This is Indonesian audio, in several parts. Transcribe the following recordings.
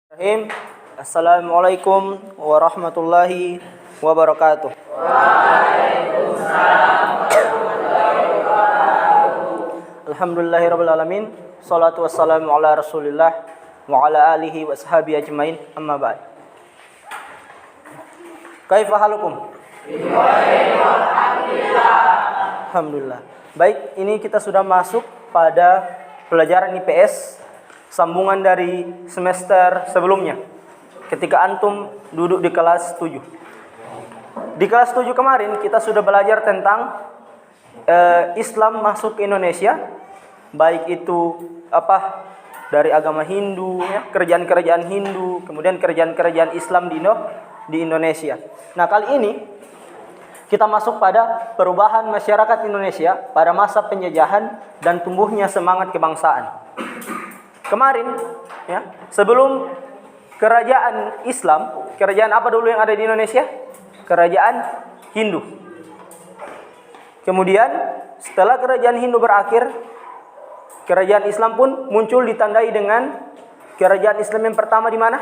Bismillahirrahmanirrahim. Assalamualaikum warahmatullahi wabarakatuh. Alhamdulillahirabbil alamin. Shalatu wassalamu ala Rasulillah wa ala alihi wa sahbihi ajmain. Amma ba'd. Kaifa halukum? Alhamdulillah. Baik, ini kita sudah masuk pada pelajaran IPS, sambungan dari semester sebelumnya, ketika antum duduk di kelas 7. Di kelas 7 kemarin kita sudah belajar tentang Islam masuk ke Indonesia, baik itu dari agama Hindu, ya, kerajaan-kerajaan Hindu, kemudian kerajaan-kerajaan Islam di Indonesia. Nah, kali ini kita masuk pada perubahan masyarakat Indonesia pada masa penjajahan dan tumbuhnya semangat kebangsaan. Kemarin, ya, sebelum kerajaan Islam, kerajaan apa dulu yang ada di Indonesia? Kerajaan Hindu. Kemudian setelah kerajaan Hindu berakhir, kerajaan Islam pun muncul, ditandai dengan kerajaan Islam yang pertama di mana?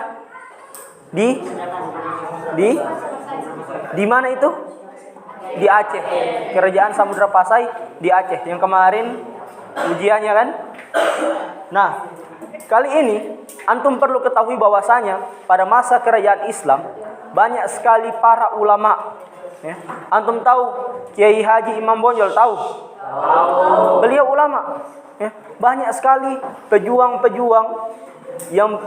Di mana itu? Di Aceh. Kerajaan Samudra Pasai di Aceh yang kemarin ujiannya kan. Nah, kali ini antum perlu ketahui bahwasanya pada masa kerajaan Islam banyak sekali para ulama, ya. Antum tahu Kiai Haji Imam Bonjol, tahu? Beliau ulama, ya. Banyak sekali pejuang-pejuang yang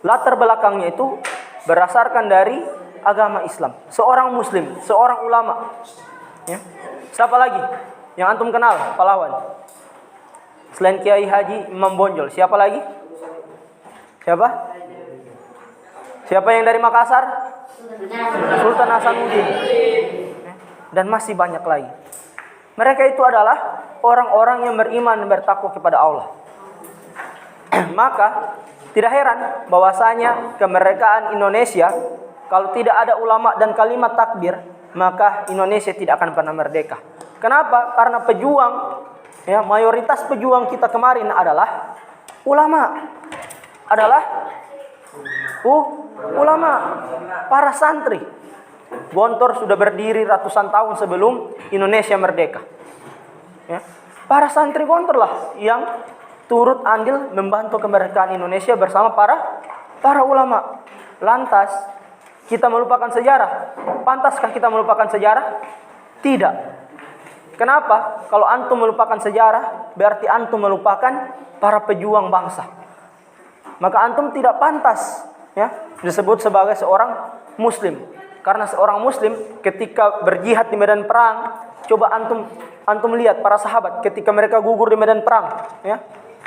latar belakangnya itu berdasarkan dari agama Islam. Seorang muslim, seorang ulama, ya. Siapa lagi yang antum kenal pahlawan selain Kiai Haji Imam Bonjol? Siapa lagi? Siapa yang dari Makassar? Sultan Hasanuddin. Dan masih banyak lagi. Mereka itu adalah orang-orang yang beriman dan bertakwa kepada Allah. Maka tidak heran bahwasanya kemerdekaan Indonesia, kalau tidak ada ulama dan kalimat takbir, maka Indonesia tidak akan pernah merdeka. Kenapa? Karena pejuang, ya, mayoritas pejuang kita kemarin adalah ulama. Ulama, para santri. Gontor sudah berdiri ratusan tahun sebelum Indonesia merdeka. Ya. Para santri Gontor lah yang turut andil membantu kemerdekaan Indonesia bersama para ulama. Lantas kita melupakan sejarah? Pantaskah kita melupakan sejarah? Tidak. Kenapa? Kalau antum melupakan sejarah, berarti antum melupakan para pejuang bangsa. Maka antum tidak pantas, ya, disebut sebagai seorang muslim. Karena seorang muslim ketika berjihad di medan perang, coba antum lihat para sahabat ketika mereka gugur di medan perang, ya.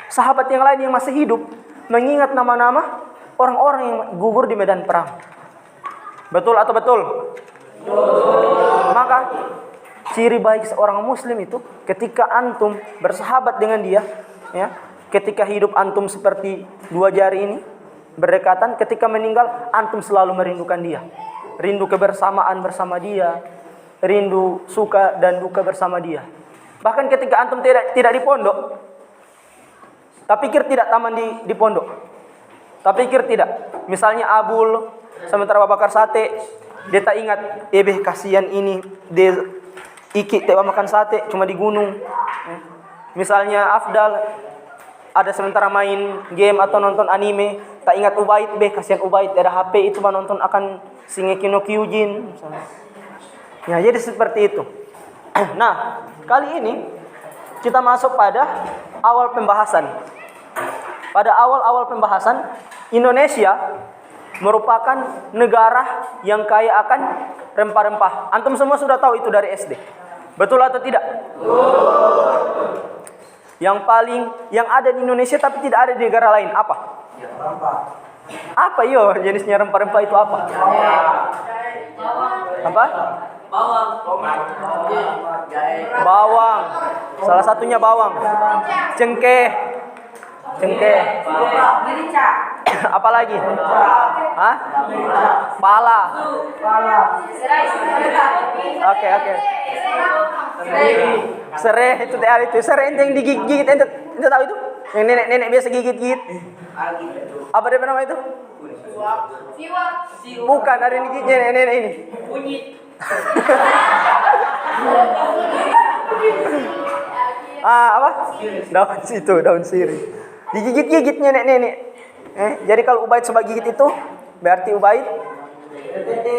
Sahabat yang lain yang masih hidup mengingat nama-nama orang-orang yang gugur di medan perang. Betul atau betul? Maka ciri baik seorang muslim itu ketika antum bersahabat dengan dia, ya, ketika hidup antum seperti dua jari ini berdekatan, ketika meninggal antum selalu merindukan dia. Rindu kebersamaan bersama dia, rindu suka dan duka bersama dia. Bahkan ketika antum tidak di pondok, tak pikir tidak taman di pondok. Tak pikir tidak. Misalnya Abul sementara bakar sate, dia tak ingat, kasihan ini, dia iki tak makan sate cuma di gunung. Misalnya Afdal ada sementara main game atau nonton anime, tak ingat Ubaid, kasihan Ubaid, ada HP itu nonton akan Shingeki no Kyojin misalnya. Ya, jadi seperti itu. Nah, kali ini kita masuk pada awal pembahasan. Pada awal pembahasan, Indonesia merupakan negara yang kaya akan rempah-rempah. Antum semua sudah tahu itu dari SD. Betul atau tidak? Yang ada di Indonesia tapi tidak ada di negara lain apa? Apa jenisnya rempah-rempah itu apa? Apa? Bawang. Salah satunya bawang. Cengkeh. Apa lagi? Hah? Pala. Oke. Serai itu. Serai yang digigit, ente tahu itu? Yang nenek-nenek biasa gigit-gigit. Apa dia nama itu? Bukan, ada yang gigitnya nenek-nenek ini. Apa? Daun sirih. Digigit-gigit nenek-nenek. Jadi kalau Ubaid coba gigit itu, berarti Ubaid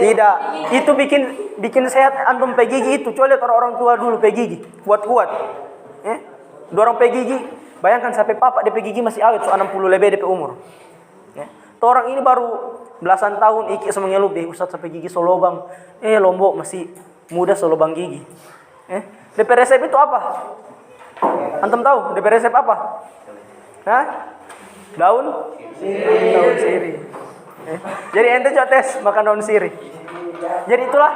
tidak. Itu bikin sehat antum gigi itu. Coba lihat orang tua dulu gigi, kuat-kuat. Dorong gigi, bayangkan sampai papa DP gigi masih awet, 60 lebih DP umur. Tuh orang ini baru belasan tahun iki semengeluh deh, Ustaz sampai gigi solobang. Lombok masih muda solobang gigi. DP resep itu apa? Antum tahu DP resep apa? Daun sirih. Jadi ente coba tes makan daun sirih. Jadi itulah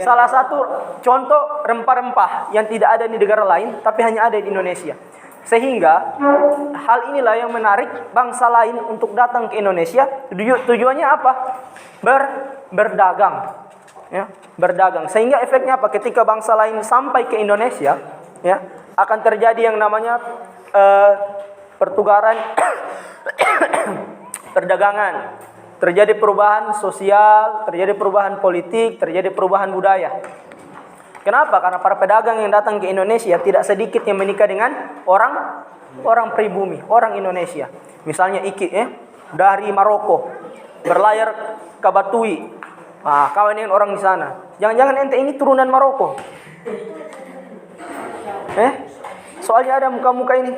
salah satu contoh rempah-rempah yang tidak ada di negara lain, tapi hanya ada di Indonesia. Sehingga hal inilah yang menarik bangsa lain untuk datang ke Indonesia. Tujuannya apa? Berdagang. Berdagang. Sehingga efeknya apa? Ketika bangsa lain sampai ke Indonesia, akan terjadi yang namanya pertukaran perdagangan. Terjadi perubahan sosial, terjadi perubahan politik, terjadi perubahan budaya. Kenapa? Karena para pedagang yang datang ke Indonesia tidak sedikit yang menikah dengan orang pribumi, orang Indonesia. Misalnya Iki dari Maroko berlayar ke Batui. Kawan dengan orang di sana. Jangan-jangan ente ini turunan Maroko. Soalnya ada muka-muka ini.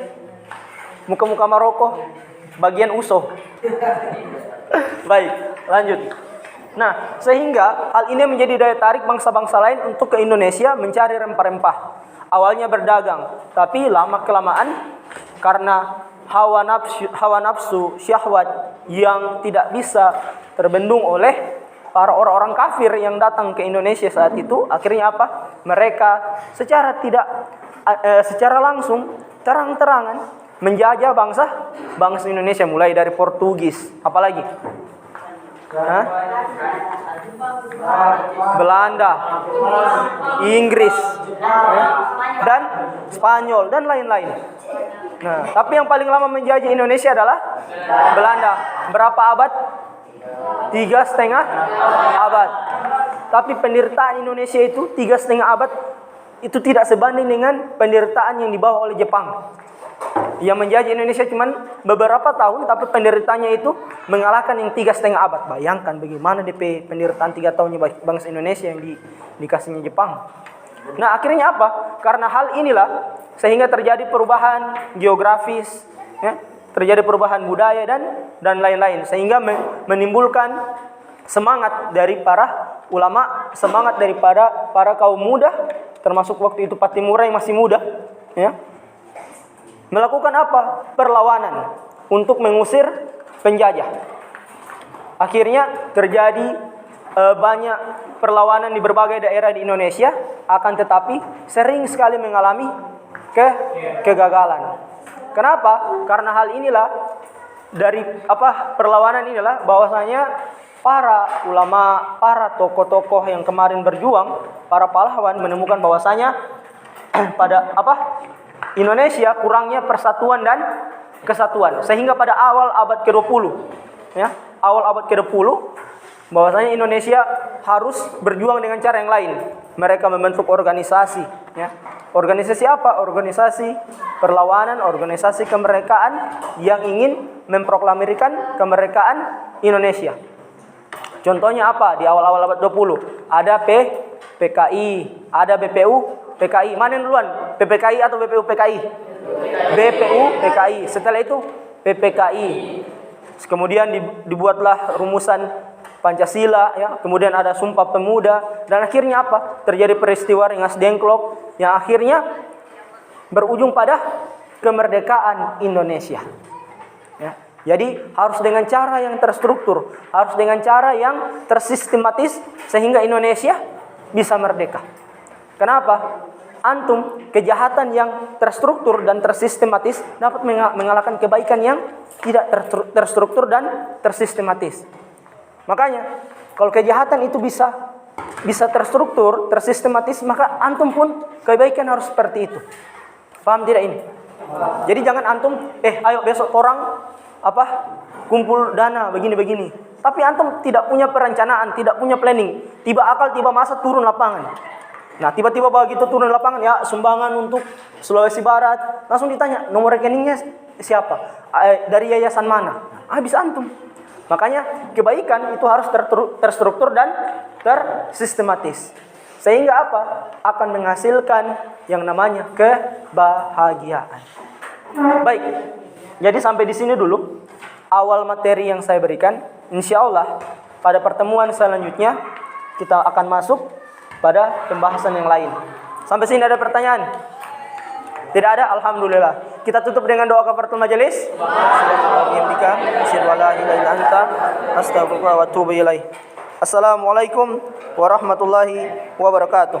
Muka-muka Maroko bagian uso. Baik, lanjut. Nah, sehingga hal ini menjadi daya tarik bangsa-bangsa lain untuk ke Indonesia mencari rempah-rempah. Awalnya berdagang, tapi lama-kelamaan karena hawa nafsu syahwat yang tidak bisa terbendung oleh para orang-orang kafir yang datang ke Indonesia saat itu, akhirnya apa? Mereka secara langsung, terang-terangan menjajah bangsa Indonesia, mulai dari Portugis, apalagi Belanda, Inggris, dan Spanyol dan lain-lain. Nah, tapi yang paling lama menjajah Indonesia adalah Belanda. Berapa abad? 3,5 abad. Tapi penderitaan Indonesia itu 3,5 abad itu tidak sebanding dengan penderitaan yang dibawa oleh Jepang. Yang menjajah Indonesia cuma beberapa tahun, tapi penderitaannya itu mengalahkan yang 3,5 abad. Bayangkan bagaimana DP penderitaan 3 tahunnya bangsa Indonesia yang dikasihnya Jepang. Nah, akhirnya apa? Karena hal inilah sehingga terjadi perubahan geografis, terjadi perubahan budaya dan lain-lain, sehingga menimbulkan semangat dari para ulama, semangat daripada para kaum muda, termasuk waktu itu Patimura yang masih muda, melakukan apa? Perlawanan untuk mengusir penjajah. Akhirnya terjadi banyak perlawanan di berbagai daerah di Indonesia, akan tetapi sering sekali mengalami kegagalan. Kenapa? Karena hal inilah dari perlawanan inilah bahwasanya para ulama, para tokoh-tokoh yang kemarin berjuang, para pahlawan menemukan bahwasanya pada Indonesia kurangnya persatuan dan kesatuan, sehingga pada awal abad ke-20 awal abad ke-20 bahwasanya Indonesia harus berjuang dengan cara yang lain. Mereka membentuk organisasi, organisasi apa? Organisasi perlawanan, organisasi kemerdekaan yang ingin memproklamirkan kemerdekaan Indonesia. Contohnya apa? Di awal-awal abad 20 ada PKI, ada BPU PKI. Mana yang duluan? PPKI atau BPU PKI? BPU PKI. Setelah itu PPKI. Kemudian dibuatlah rumusan Pancasila, kemudian ada Sumpah Pemuda, dan akhirnya apa? Terjadi peristiwa Rengas Dengklok yang akhirnya berujung pada kemerdekaan Indonesia. Jadi harus dengan cara yang terstruktur, harus dengan cara yang tersistematis sehingga Indonesia bisa merdeka. Kenapa? Antum kejahatan yang terstruktur dan tersistematis dapat mengalahkan kebaikan yang tidak terstruktur dan tersistematis. Makanya kalau kejahatan itu bisa terstruktur, tersistematis, maka antum pun kebaikan harus seperti itu. Paham tidak ini? Jadi jangan antum, ayo besok orang kumpul dana begini-begini. Tapi antum tidak punya perencanaan, tidak punya planning. Tiba akal, tiba masa turun lapangan. Nah, tiba-tiba begitu turun lapangan, ya sumbangan untuk Sulawesi Barat. Langsung ditanya, nomor rekeningnya siapa? Dari yayasan mana? Habis antum. Makanya kebaikan itu harus terstruktur dan tersistematis. Sehingga akan menghasilkan yang namanya kebahagiaan. Baik. Jadi sampai di sini dulu awal materi yang saya berikan. Insya Allah pada pertemuan selanjutnya kita akan masuk pada pembahasan yang lain. Sampai sini ada pertanyaan? Tidak ada? Alhamdulillah. Kita tutup dengan doa kafaratul majelis. Assalamualaikum warahmatullahi wabarakatuh.